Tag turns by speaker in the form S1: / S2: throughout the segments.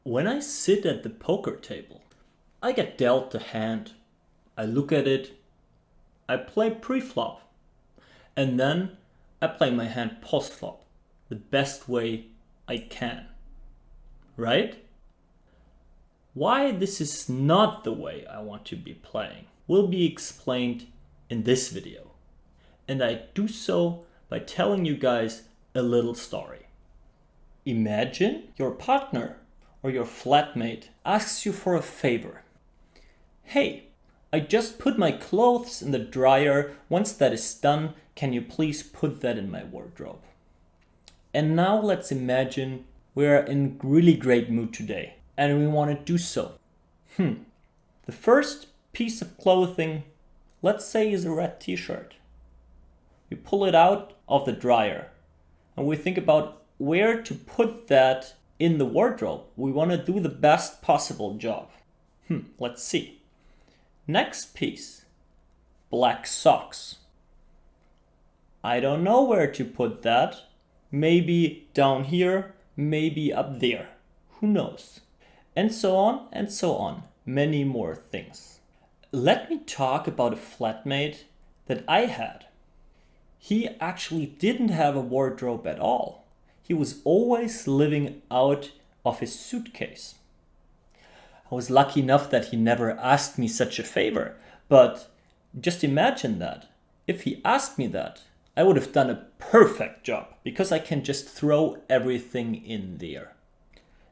S1: When I sit at the poker table, I get dealt a hand. I look at it, I play pre-flop, and then I play my hand post-flop the best way I can. Right? Why this is not the way I want to be playing will be explained in this video. And I do so by telling you guys a little story. Imagine your partner or your flatmate asks you for a favor. Hey, I just put my clothes in the dryer. Once that is done, can you please put that in my wardrobe? And now let's imagine we're in really great mood today and we want to do so. The first piece of clothing, let's say, is a red t-shirt. We pull it out of the dryer and we think about where to put that in the wardrobe. We want to do the best possible job. Let's see. Next piece, black socks. I don't know where to put that. Maybe down here, maybe up there. Who knows? And so on and so on. Many more things. Let me talk about a flatmate that I had. He actually didn't have a wardrobe at all. He was always living out of his suitcase. I was lucky enough that he never asked me such a favor, but just imagine that. If he asked me that, I would have done a perfect job because I can just throw everything in there.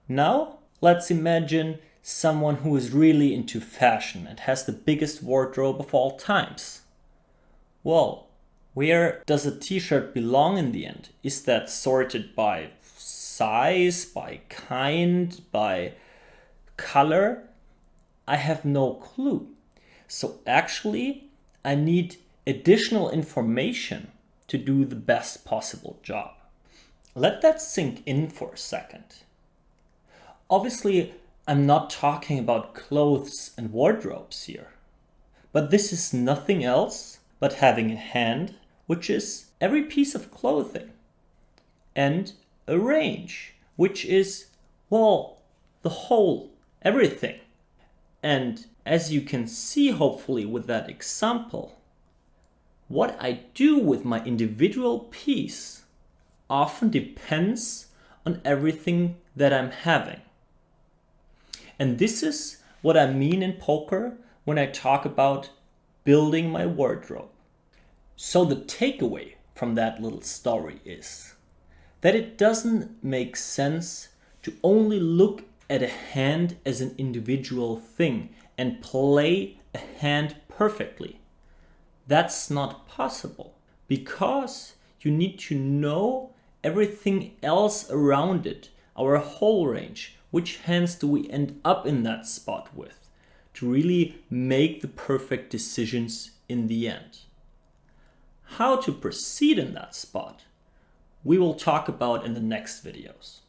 S1: Now, let's imagine someone who is really into fashion and has the biggest wardrobe of all times. Well, where does a t-shirt belong in the end? Is that sorted by size, by kind, by color? I have no clue. So actually, I need additional information to do the best possible job. Let that sink in for a second. Obviously, I'm not talking about clothes and wardrobes here, but this is nothing else but having a hand, which is every piece of clothing, and a range, which is, well, the whole, everything. And as you can see, hopefully, with that example, what I do with my individual piece often depends on everything that I'm having. And this is what I mean in poker when I talk about building my wardrobe. So the takeaway from that little story is that it doesn't make sense to only look at a hand as an individual thing and play a hand perfectly. That's not possible because you need to know everything else around it, our whole range. Which hands do we end up in that spot with to really make the perfect decisions in the end? How to proceed in that spot, we will talk about in the next videos.